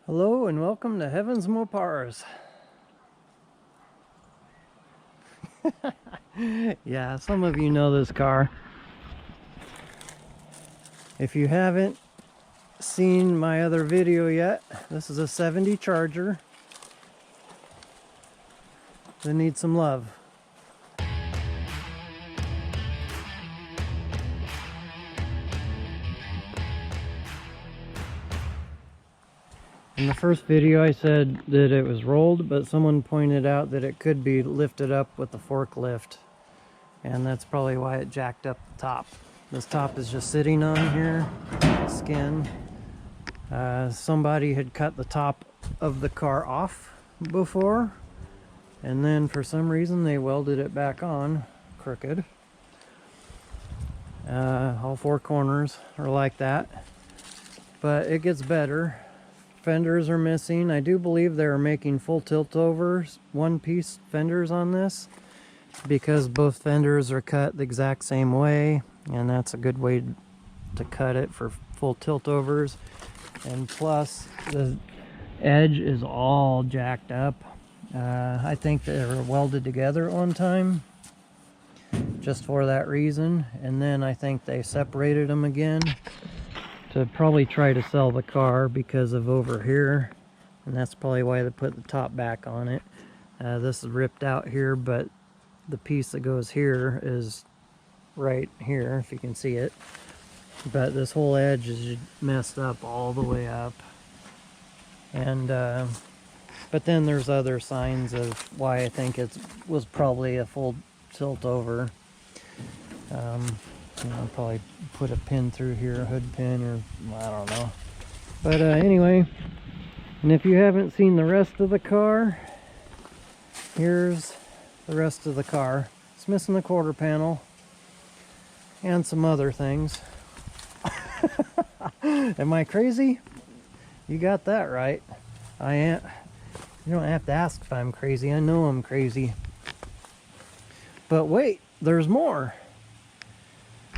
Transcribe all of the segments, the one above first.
Hello and welcome to Heaven's Mopars. Yeah, some of you know this car. If you haven't seen my other video yet, this is a 70 Charger that needs some love. In the first video I said that it was rolled, but someone pointed out that it could be lifted up with the forklift, and that's probably why it jacked up the top. This top is just sitting on here, skin. Somebody had cut the top of the car off before, and then for some reason they welded it back on crooked. All four corners are like that, but it gets better. Fenders are missing. I do believe they're making full tilt overs, one piece fenders on this, because both fenders are cut the exact same way, and that's a good way to cut it for full tilt overs. And plus the edge is all jacked up. I think they were welded together at one time just for that reason, and then I think they separated them again to probably try to sell the car because of over here, and that's probably why they put the top back on it. This is ripped out here, but the piece that goes here is right here, if you can see it. But this whole edge is messed up all the way up, and but then there's other signs of why I think it was probably a full tilt over. I'll probably put a pin through here, a hood pin, or I don't know. But anyway, and if you haven't seen the rest of the car, here's the rest of the car. It's missing the quarter panel and some other things. Am I crazy? You got that right. I am. You don't have to ask if I'm crazy. I know I'm crazy. But wait, there's more.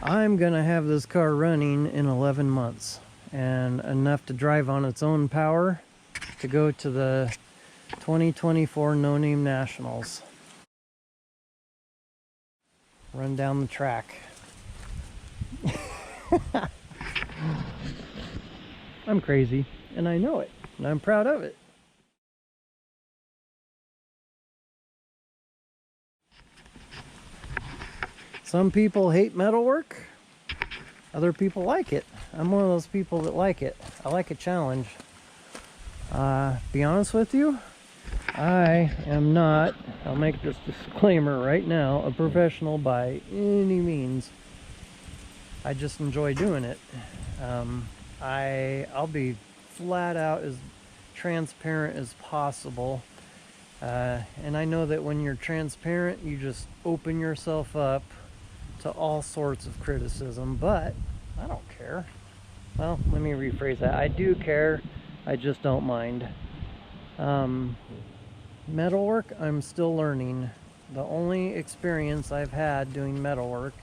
I'm gonna have this car running in 11 months, and enough to drive on its own power to go to the 2024 No Name Nationals. Run down the track. I'm crazy, and I know it, and I'm proud of it. Some people hate metalwork, other people like it. I'm one of those people that like it. I like a challenge. Be honest with you, I am not, I'll make this disclaimer right now, a professional by any means. I just enjoy doing it. I'll be flat out as transparent as possible. And I know that when you're transparent, you just open yourself up to all sorts of criticism, but I don't care. Well, let me rephrase that. I do care, I just don't mind. Metalwork, I'm still learning. The only experience I've had doing metalwork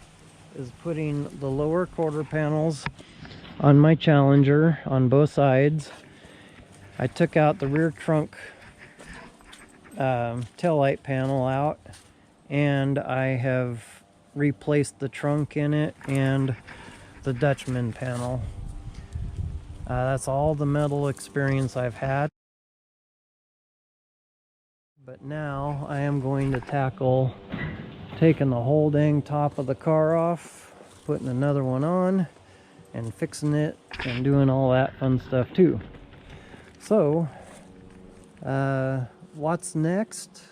is putting the lower quarter panels on my Challenger on both sides. I took out the rear trunk taillight panel out, and I have replaced the trunk in it and the Dutchman panel. That's all the metal experience I've had. But now I am going to tackle taking the whole dang top of the car off, putting another one on, and fixing it and doing all that fun stuff too. So, what's next?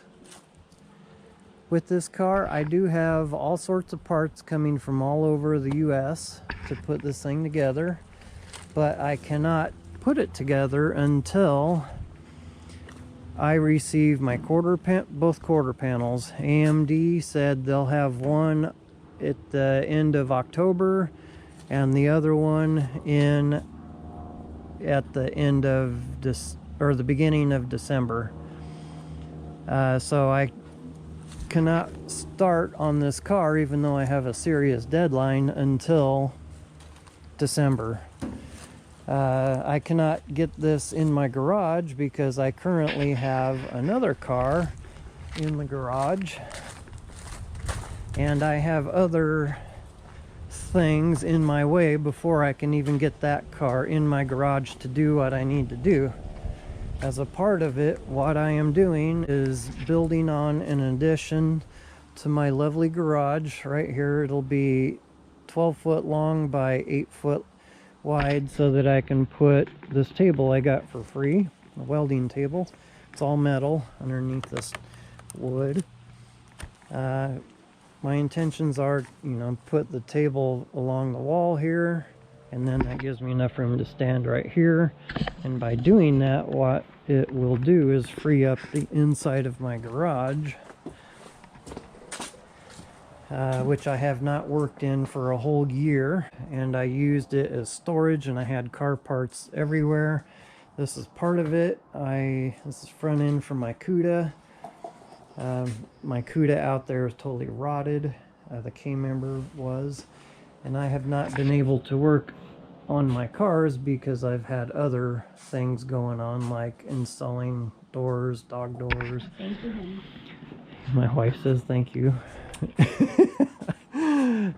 With this car, I do have all sorts of parts coming from all over the US to put this thing together, but I cannot put it together until I receive my both quarter panels. AMD said they'll have one at the end of October and the other one at the end of the beginning of December. So I cannot start on this car, even though I have a serious deadline, until December. I cannot get this in my garage because I currently have another car in the garage, and I have other things in my way before I can even get that car in my garage to do what I need to do. As a part of it, what I am doing is building on an addition to my lovely garage right here. It'll be 12 foot long by 8 foot wide so that I can put this table I got for free, a welding table. It's all metal underneath this wood. My intentions are, put the table along the wall here, and then that gives me enough room to stand right here. And by doing that, what it will do is free up the inside of my garage, which I have not worked in for a whole year, and I used it as storage, and I had car parts everywhere. This is part of it. This is front end for my Cuda. My Cuda out there is totally rotted. The K-member was, and I have not been able to work on my cars because I've had other things going on, like installing doors, dog doors. Thank you, honey. My wife says thank you.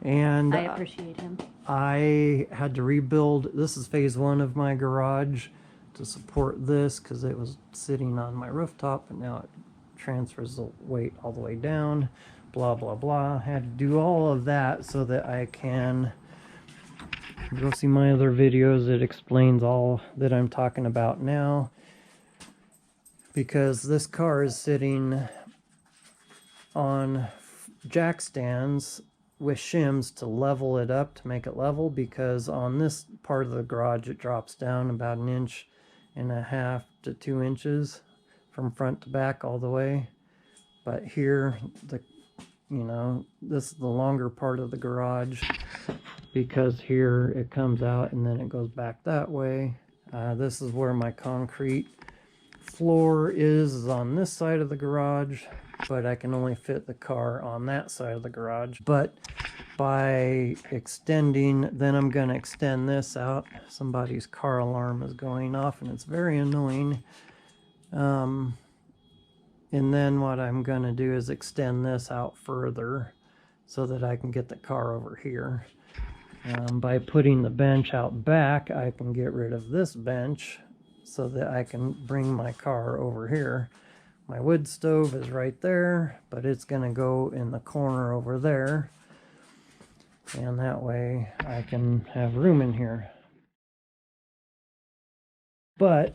And I appreciate him. I had to rebuild. This is phase one of my garage to support this because it was sitting on my rooftop, and now it transfers the weight all the way down. Blah blah blah. I had to do all of that so that I can go see my other videos. It explains all that I'm talking about now, because this car is sitting on jack stands with shims to level it up, to make it level, because on this part of the garage it drops down about 1.5 to 2 inches from front to back all the way. But here, this is the longer part of the garage, because here it comes out and then it goes back that way. This is where my concrete floor is on this side of the garage, but I can only fit the car on that side of the garage. But by extending, then I'm going to extend this out. Somebody's car alarm is going off and it's very annoying. And then what I'm going to do is extend this out further so that I can get the car over here. By putting the bench out back, I can get rid of this bench so that I can bring my car over here. My wood stove is right there, but it's going to go in the corner over there. And that way I can have room in here. But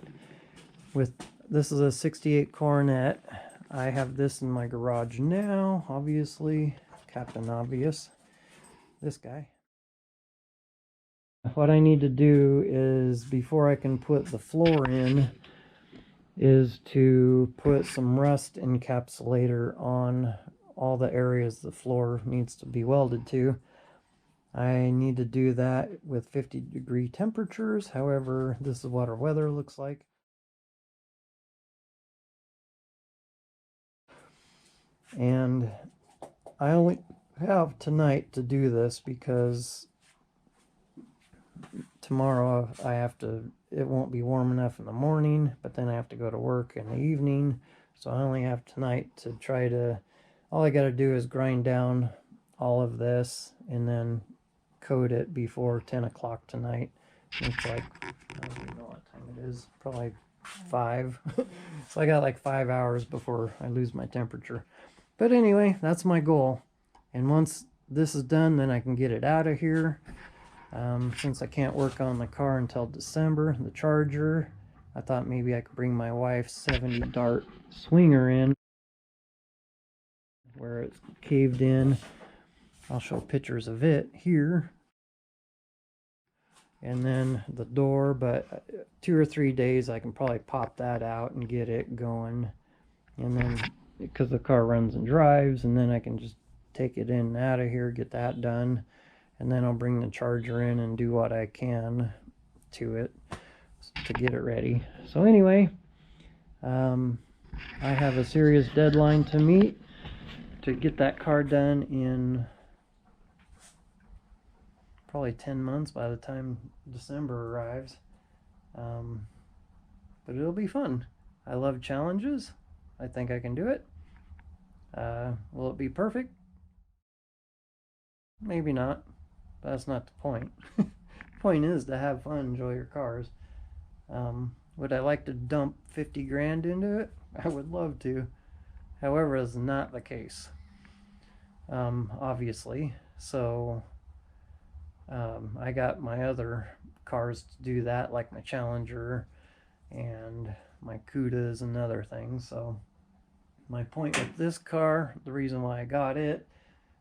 this is a 68 Coronet. I have this in my garage now, obviously. Captain Obvious. This guy. What I need to do is, before I can put the floor in, is to put some rust encapsulator on all the areas the floor needs to be welded to. I need to do that with 50-degree temperatures. However, this is what our weather looks like. And I only have tonight to do this because tomorrow it won't be warm enough in the morning, but then I have to go to work in the evening. So I only have tonight to try to, all I got to do is grind down all of this and then coat it before 10 o'clock tonight. It's like, I don't even know what time it is, probably 5. So I got like 5 hours before I lose my temperature. But anyway, that's my goal. And once this is done, then I can get it out of here. Since I can't work on the car until December, the Charger, I thought maybe I could bring my wife's 70 Dart Swinger in, where it's caved in. I'll show pictures of it here. And then the door, but 2 or 3 days I can probably pop that out and get it going. And then, because the car runs and drives, and then I can just take it in and out of here, get that done. And then I'll bring the Charger in and do what I can to it to get it ready. So anyway, I have a serious deadline to meet to get that car done in probably 10 months by the time December arrives. But it'll be fun. I love challenges. I think I can do it. Will it be perfect? Maybe not. But that's not the point. The point is to have fun, enjoy your cars. Would I like to dump 50 grand into it? I would love to. However, it's not the case. Obviously. So I got my other cars to do that, like my Challenger and my Cudas and other things. So my point with this car, the reason why I got it,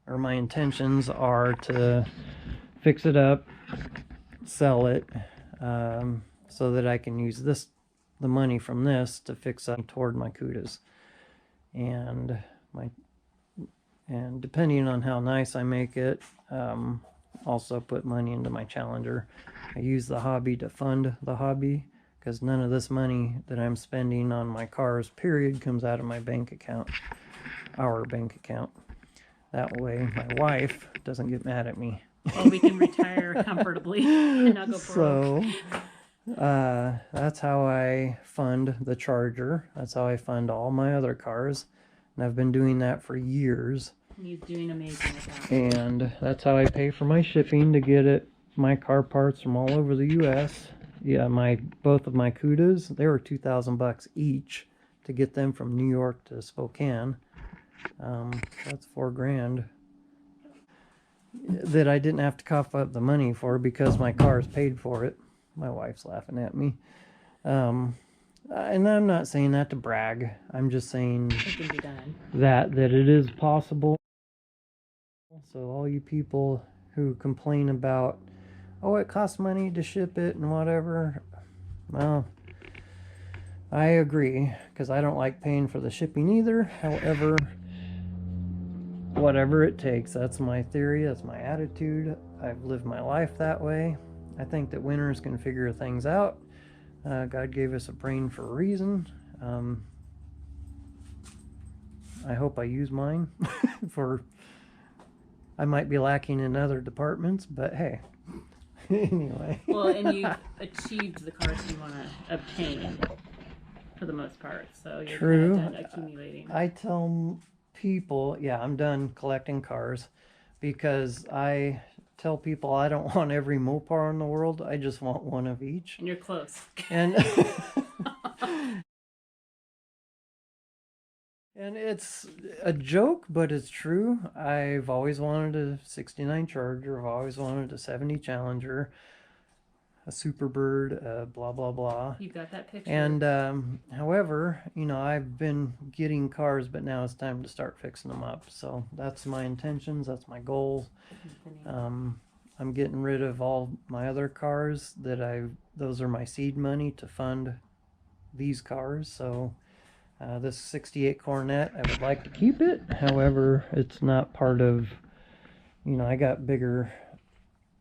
or my intentions are to fix it up, sell it, so that I can use the money from this to fix up toward my Cudas. And depending on how nice I make it, also put money into my Challenger. I use the hobby to fund the hobby, because none of this money that I'm spending on my cars, period, comes out of my bank account, our bank account. That way my wife doesn't get mad at me. Well, we can retire comfortably and not go broke. So that's how I fund the Charger. That's how I fund all my other cars. And I've been doing that for years. He's doing amazing with that. And that's how I pay for my shipping to get my car parts from all over the U.S. Yeah, both of my Cudas, they were $2,000 each to get them from New York to Spokane. That's $4 grand that I didn't have to cough up the money for, because my car's paid for it. My wife's laughing at me. And I'm not saying that to brag. I'm just saying it can be done. that it is possible. So all you people who complain about, oh, it costs money to ship it and whatever, well, I agree, because I don't like paying for the shipping either. However, whatever it takes, that's my theory, that's my attitude. I've lived my life that way. I think that winners can figure things out. God gave us a brain for a reason. I hope I use mine I might be lacking in other departments, but hey. Anyway. Well, and you've achieved the cars you want to obtain for the most part, so you're True. kind of done accumulating. I tell people, yeah, I'm done collecting cars, because I tell people I don't want every Mopar in the world. I just want one of each. And you're close. And and it's a joke, but it's true. I've always wanted a 69 Charger. I've always wanted a 70 Challenger, a Superbird, blah, blah, blah. You got that picture. And however, I've been getting cars, but now it's time to start fixing them up. So that's my intentions. That's my goals. I'm getting rid of all my other cars those are my seed money to fund these cars. So this 68 Coronet, I would like to keep it. However, it's not part of, I got bigger,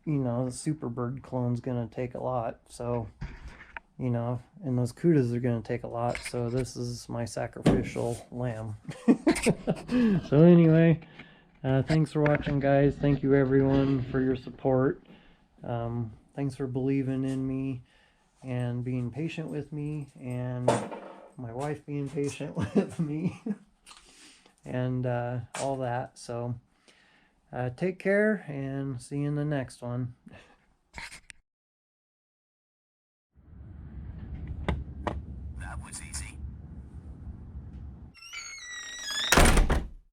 the Superbird clone's going to take a lot. So, and those Cudas are going to take a lot. So this is my sacrificial lamb. So anyway, thanks for watching, guys. Thank you, everyone, for your support. Thanks for believing in me and being patient with me, and my wife being patient with me, and all that. So take care, and see you in the next one.